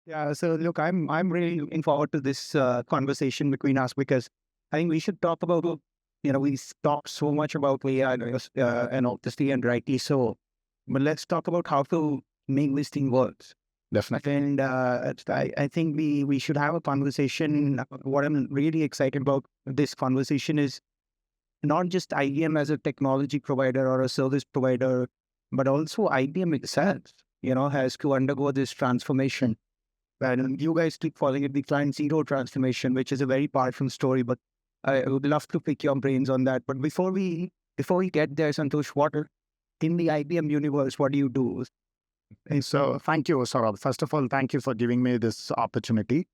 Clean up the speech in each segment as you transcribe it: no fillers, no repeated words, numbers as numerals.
Yeah, so look, I'm really looking forward to this conversation between us because I think we should talk about, we talk so much about AI and obviously and rightly so, but let's talk about how to make this thing work. Definitely. And I think we should have a conversation. What I'm really excited about this conversation is not just IBM as a technology provider or a service provider, but also IBM itself, has to undergo this transformation. And you guys keep calling it the client zero transformation, which is a very powerful story. But I would love to pick your brains on that. But before we get there, Santosh, in the IBM universe, what do you do? And so thank you, Saurabh. First of all, thank you for giving me this opportunity.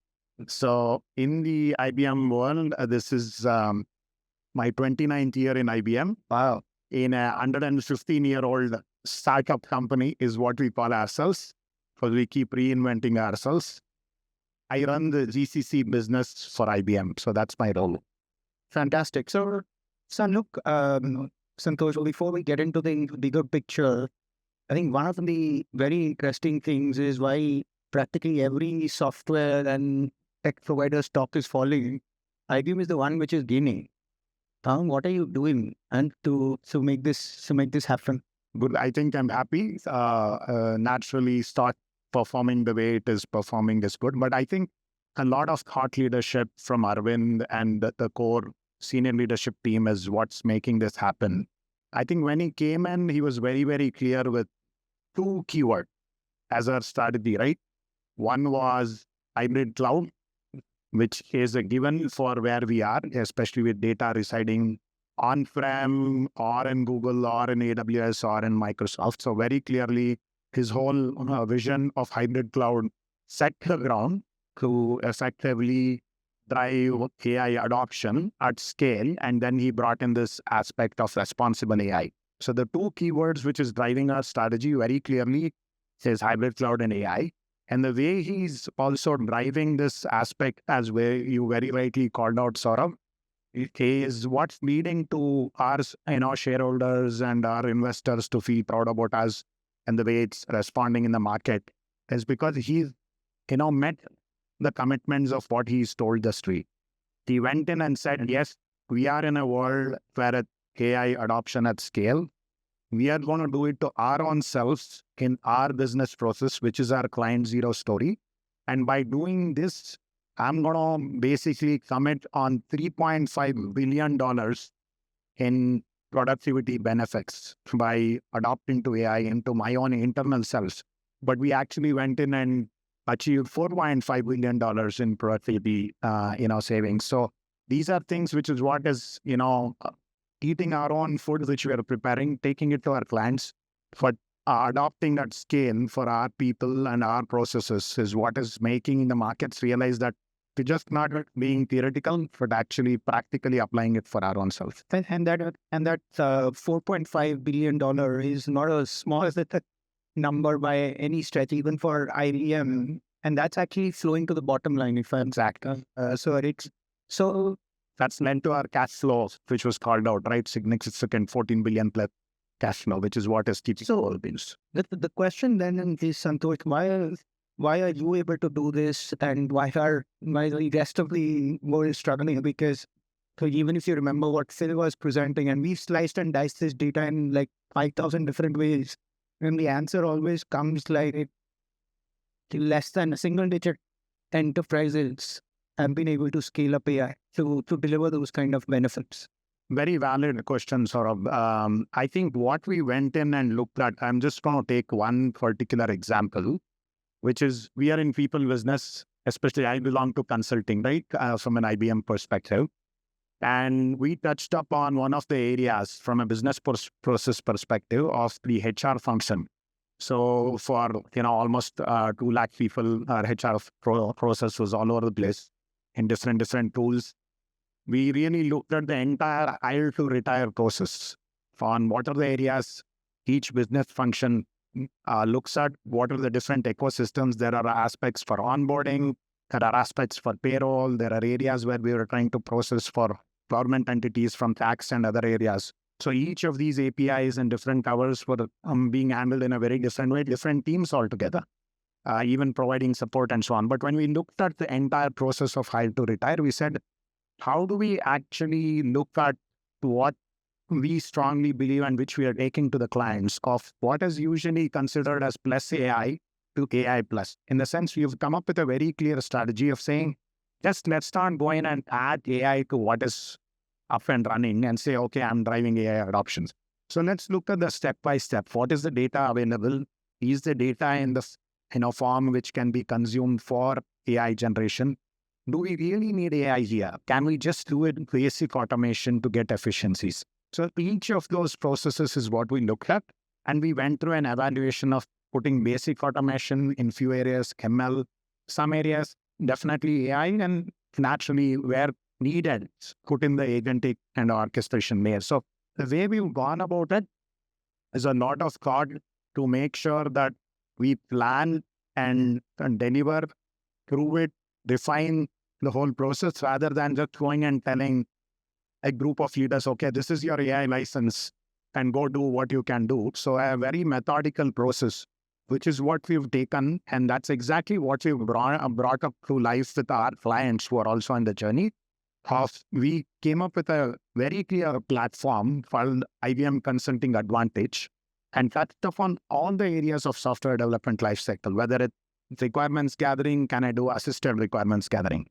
So in the IBM world, this is my 29th year in IBM. Wow. In a 115-year-old startup company is what we call ourselves, because we keep reinventing ourselves. I run the GCC business for IBM. So that's my role. Fantastic. So look, Santosh, before we get into the bigger picture, I think one of the very interesting things is why practically every software and tech provider stock is falling. IBM is the one which is gaining. What are you doing and to make this happen? Good. I think I'm happy. Naturally, start performing the way it is performing is good. But I think a lot of thought leadership from Arvind and the core senior leadership team is what's making this happen. I think when he came in, he was very, very clear with two keywords as our strategy, right? One was hybrid cloud, which is a given for where we are, especially with data residing on-prem or in Google or in AWS or in Microsoft. So very clearly, his whole vision of hybrid cloud set the ground to effectively drive AI adoption at scale. And then he brought in this aspect of responsible AI. So the two keywords which is driving our strategy very clearly is hybrid cloud and AI. And the way he's also driving this aspect, as where you very rightly called out, Saurabh, is what's leading to our shareholders and our investors to feel proud about us and the way it's responding in the market is because he's met the commitments of what he's told the street. He went in and said, yes, we are in a world where AI adoption at scale. We are going to do it to our own selves in our business process, which is our client zero story. And by doing this, I'm going to basically commit on $3.5 billion in productivity benefits by adopting to AI into my own internal selves. But we actually went in and achieved $4.5 billion in productivity, savings. So these are things which is what is, eating our own food, which we are preparing, taking it to our clients, but adopting that scale for our people and our processes is what is making the markets realize that we're just not being theoretical, but actually practically applying it for our own self. And that $4.5 billion is not a small number by any stretch, even for IBM. And that's actually flowing to the bottom line, if I'm Exactly. So that's led to our cash flow, which was called out, right? Significant 14 billion plus cash flow, which is what is keeping all bills. The question then is, Santosh, why are you able to do this, and why the rest of the world is struggling? Because so even if you remember what Phil was presenting, and we've sliced and diced this data in like 5,000 different ways, and the answer always comes like less than a single digit enterprises have been able to scale up AI to deliver those kind of benefits. Very valid question, Saurabh. I think what we went in and looked at, I'm just going to take one particular example, which is we are in people business, especially I belong to consulting, right, from an IBM perspective. And we touched upon one of the areas from a business process perspective of the HR function. So for, almost 2 lakh people, our HR process was all over the place in different tools. We really looked at the entire hire to retire process on what are the areas each business function looks at, what are the different ecosystems. There are aspects for onboarding, there are aspects for payroll, there are areas where we were trying to process for government entities from tax and other areas. So each of these APIs and different covers were being handled in a very different way, different teams altogether. even providing support and so on. But when we looked at the entire process of hire to retire, we said, how do we actually look at what we strongly believe and which we are taking to the clients of what is usually considered as plus AI to AI plus? In the sense, we've come up with a very clear strategy of saying, just let's start going and add AI to what is up and running and say, okay, I'm driving AI adoptions. So let's look at the step by step. What is the data available? Is the data in the form which can be consumed for AI generation? Do we really need AI here? Can we just do it basic automation to get efficiencies? So each of those processes is what we looked at. And we went through an evaluation of putting basic automation in few areas, ML, some areas, definitely AI, and naturally where needed, put in the agentic and orchestration layer. So the way we've gone about it is a lot of thought to make sure that we plan and deliver, prove it, define the whole process rather than just going and telling a group of leaders, okay, this is your AI license and go do what you can do. So a very methodical process, which is what we've taken. And that's exactly what we've brought up to life with our clients who are also on the journey. We came up with a very clear platform called IBM Consulting Advantage and touched upon all the areas of software development lifecycle, whether it's requirements gathering, can I do assisted requirements gathering,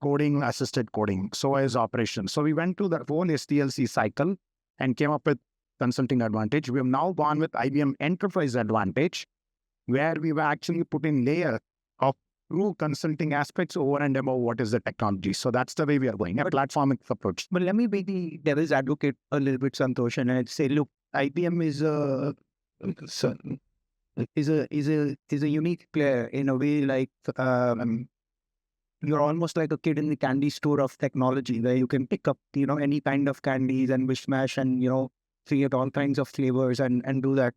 coding, assisted coding, so is operations. So we went through the whole SDLC cycle and came up with Consulting Advantage. We have now gone with IBM Enterprise Advantage, where we've actually put in layer of true consulting aspects over and above what is the technology. So that's the way we are going, a platformic approach. But let me be the devil's advocate a little bit, Santhosh, and I'd say, look, IBM is a unique player in a way. Like you're almost like a kid in the candy store of technology, where you can pick up any kind of candies and mishmash and create all kinds of flavors and do that.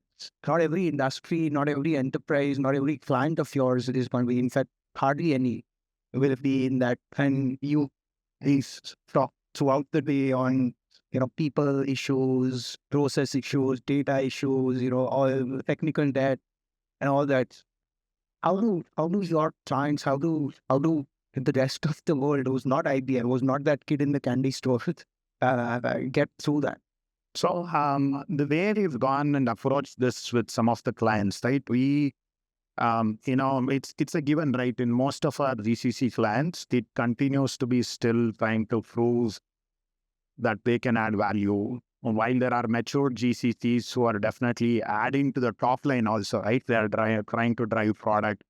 Not every industry, not every enterprise, not every client of yours is going to be. In fact, hardly any will be in that. And you talk throughout the day on people issues, process issues, data issues, all technical debt and all that. How do your clients, how do the rest of the world who's not IBM, who's not that kid in the candy store, get through that? So the way we've gone and approached this with some of the clients, right? We, it's a given, right? In most of our GCC clients, it continues to be still trying to prove that they can add value. While there are mature GCCs who are definitely adding to the top line also, right? They are trying to drive product,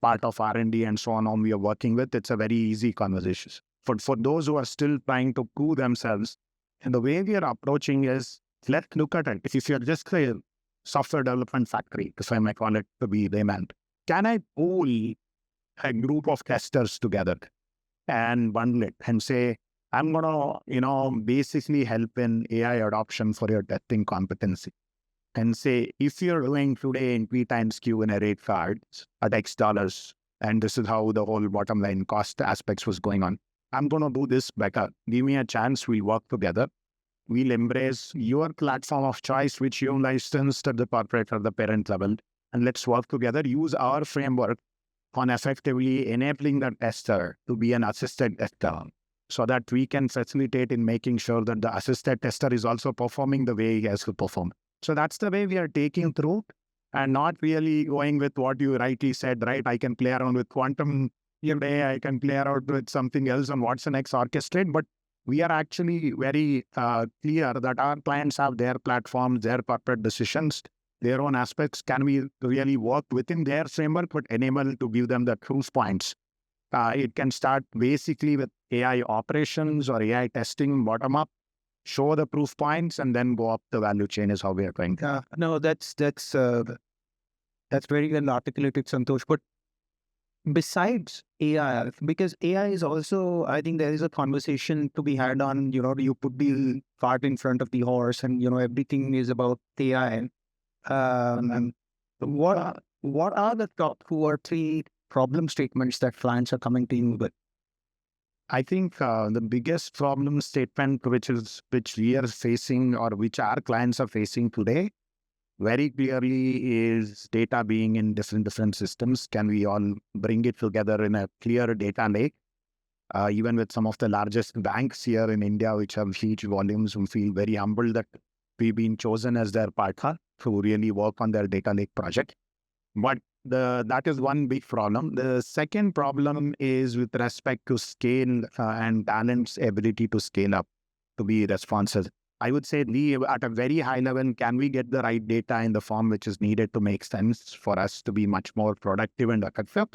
part of R&D and so on we are working with. It's a very easy conversation. For those who are still trying to prove themselves, and the way we are approaching is, let's look at it. If you're just a software development factory, if I might call it to be layman, can I pool a group of testers together and bundle it and say, I'm going to, basically help in AI adoption for your testing competency. And say, if you're doing today in P times Q in a rate card at X dollars, and this is how the whole bottom line cost aspects was going on, I'm going to do this better. Give me a chance. We'll work together. We'll embrace your platform of choice, which you licensed at the corporate or the parent level. And let's work together. Use our framework on effectively enabling the tester to be an assisted tester, so that we can facilitate in making sure that the assisted tester is also performing the way he has to perform. So that's the way we are taking through, and not really going with what you rightly said, right? I can play around with quantum today, I can play around with something else on what's the next orchestrate, but we are actually very clear that our clients have their platforms, their corporate decisions, their own aspects. Can we really work within their framework, but enable to give them the proof points? It can start basically with AI operations or AI testing bottom up, show the proof points, and then go up the value chain is how we are going. No, that's very well articulated, Santhosh. But besides AI, because AI is also, I think there is a conversation to be had on, you put the cart in front of the horse and, everything is about AI. And what are the top 2 or 3 problem statements that clients are coming to you with? I think the biggest problem statement which we are facing or which our clients are facing today very clearly is data being in different systems. Can we all bring it together in a clear data lake? Even with some of the largest banks here in India, which have huge volumes, we feel very humbled that we've been chosen as their partner to really work on their data lake project. But that is one big problem. The second problem is with respect to scale and talent's ability to scale up, to be responsive. I would say at a very high level, can we get the right data in the form which is needed to make sense for us to be much more productive and effective?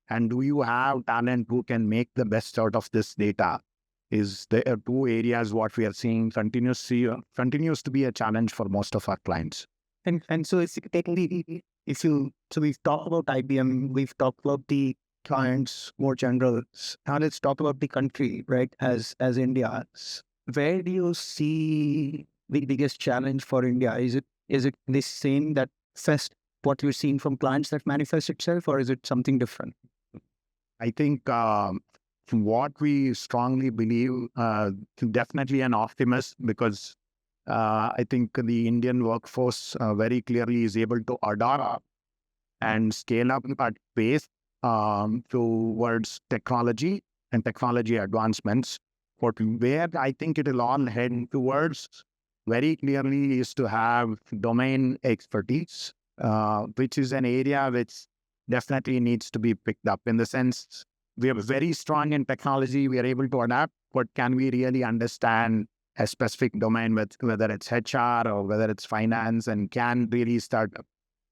And do you have talent who can make the best out of this data? Is the two areas what we are seeing continues to be a challenge for most of our clients. And so it's technically, so we've talked about IBM, we've talked about the clients more general. Now let's talk about the country, right? As India, where do you see the biggest challenge for India? Is it the same that fest what you're seeing from clients that manifests itself, or is it something different? I think what we strongly believe, definitely an optimist, because I think the Indian workforce very clearly is able to adapt and scale up at pace towards technology and technology advancements. But where I think it will all head towards very clearly is to have domain expertise, which is an area which definitely needs to be picked up, in the sense we are very strong in technology, we are able to adapt, but can we really understand a specific domain, with whether it's HR or whether it's finance, and can really start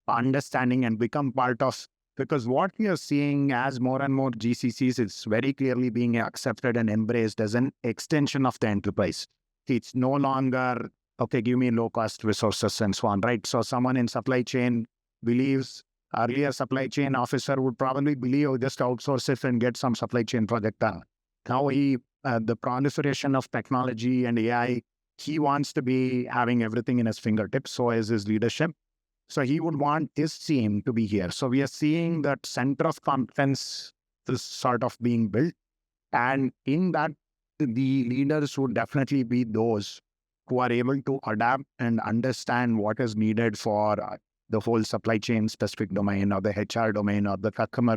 understanding and become part of, because what we are seeing as more and more GCCs, it's very clearly being accepted and embraced as an extension of the enterprise. It's no longer, okay, give me low cost resources and so on, right? So someone in supply chain believes, earlier supply chain officer would probably believe, oh, just outsource it and get some supply chain project done. Now the proliferation of technology and AI, he wants to be having everything in his fingertips. So is his leadership. So he would want his team to be here. So we are seeing that center of competence is sort of being built. And in that, the leaders would definitely be those who are able to adapt and understand what is needed for the whole supply chain specific domain, or the HR domain, or the customer,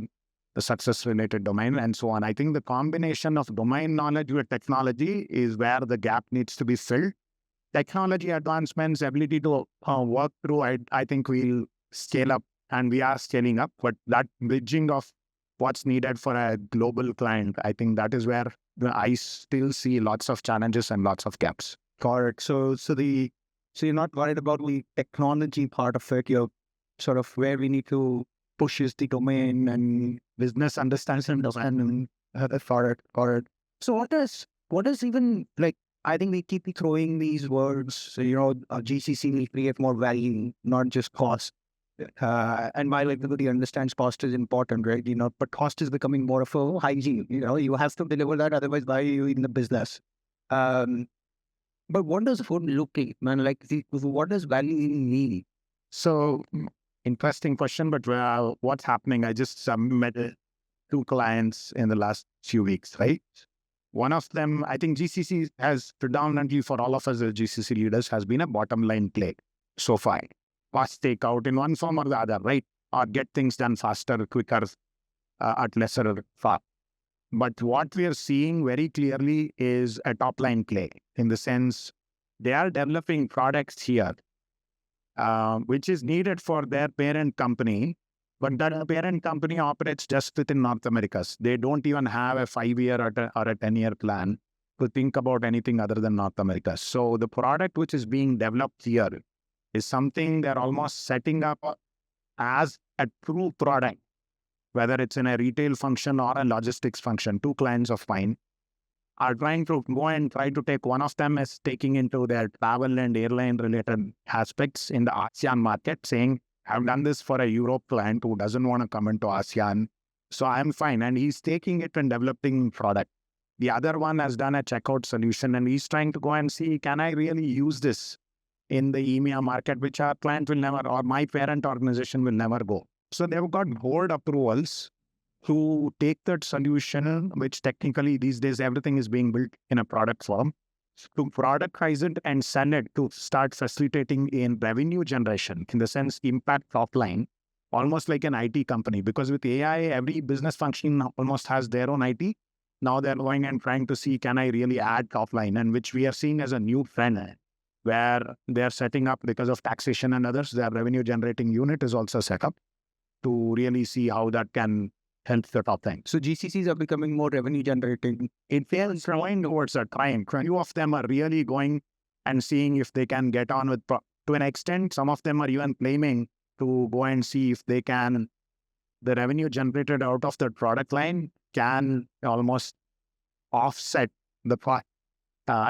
the success related domain, and so on. I think the combination of domain knowledge with technology is where the gap needs to be filled. Technology advancements, ability to work through, I think we'll scale up, and we are scaling up, but that bridging of what's needed for a global client, I think that is where I still see lots of challenges and lots of gaps. Correct. So you're not worried about the technology part of it. You're sort of where we need to push is the domain and business understanding and for it. So what is even like, I think we keep throwing these words, GCC will create more value, not just cost. And while everybody understands cost is important, right? But cost is becoming more of a hygiene. You have to deliver that, otherwise why are you in the business? But what does food look like, man? Like, what does value even mean? So interesting question, but what's happening? I just met 2 clients in the last few weeks, right? One of them, I think GCC has predominantly, for all of us as GCC leaders, has been a bottom line play so far. Cost takeout in one form or the other, right? Or get things done faster, quicker, at lesser cost. But what we are seeing very clearly is a top line play, in the sense they are developing products here, which is needed for their parent company. But that parent company operates just within North America. They don't even have a 5-year or a 10-year plan to think about anything other than North America. So the product which is being developed here is something they're almost setting up as a true product, whether it's in a retail function or a logistics function. 2 clients of mine are trying to go and try to take, one of them is taking into their travel and airline related aspects in the ASEAN market, saying, I've done this for a Europe client who doesn't want to come into ASEAN, so I'm fine. And he's taking it and developing product. The other one has done a checkout solution, and he's trying to go and see, can I really use this in the EMEA market, which our client will never, or my parent organization will never go. So they've got board approvals to take that solution, which technically these days everything is being built in a product form, to productize it and sell it to start facilitating in revenue generation, in the sense impact top line, almost like an IT company. Because with AI, every business function almost has their own IT. Now they're going and trying to see, can I really add top line? And which we are seeing as a new trend, where they're setting up, because of taxation and others, their revenue generating unit is also set up to really see how that can help the top line. So GCCs are becoming more revenue generating. It feels going towards a time. Few of them are really going and seeing if they can get on with, to an extent, some of them are even claiming to go and see if they can, the revenue generated out of the product line can almost offset the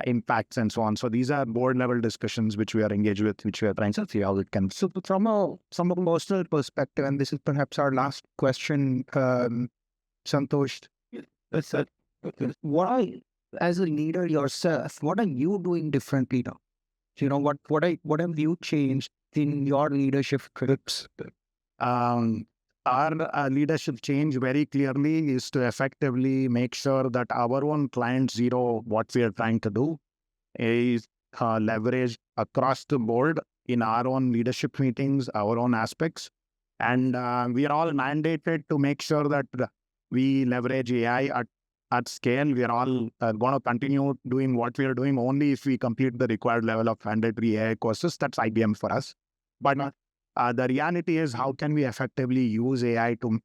impacts and so on. So these are board level discussions which we are engaged with, which we are trying to see how it can. So from a personal perspective, and this is perhaps our last question, Santhosh, as a leader yourself, what are you doing differently now? You know, what have you changed in your leadership scripts? Our leadership change very clearly is to effectively make sure that our own client zero, what we are trying to do, is leveraged across the board in our own leadership meetings, our own aspects. And we are all mandated to make sure that we leverage AI at scale. We are all going to continue doing what we are doing only if we complete the required level of mandatory AI courses. That's IBM for us. But the reality is, how can we effectively use AI to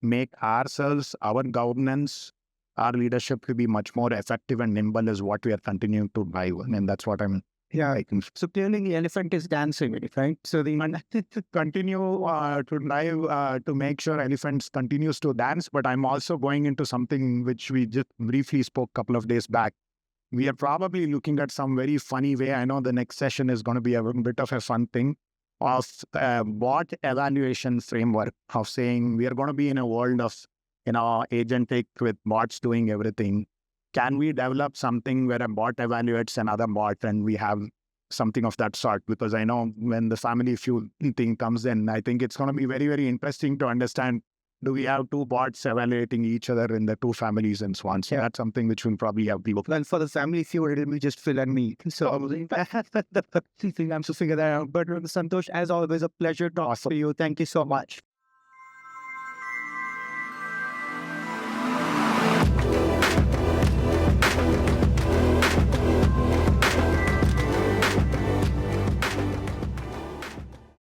make ourselves, our governance, our leadership to be much more effective and nimble is what we are continuing to drive. And that's what I'm. Yeah. So clearly the elephant is dancing, right? So the continue to drive to make sure elephants continues to dance. But I'm also going into something which we just briefly spoke a couple of days back. We are probably looking at some very funny way. I know the next session is going to be a bit of a fun thing of bot evaluation framework, of saying we are going to be in a world of, agentic with bots doing everything. Can we develop something where a bot evaluates another bot and we have something of that sort? Because I know when the family feud thing comes in, I think it's going to be very, very interesting to understand, do we have two bots evaluating each other in the two families and so on? So that's something which will probably have people. Well, for the family feud, it'll be just Phil and me. So I'm to figure that out. But Santhosh, as always, a pleasure talking to you. Thank you so much.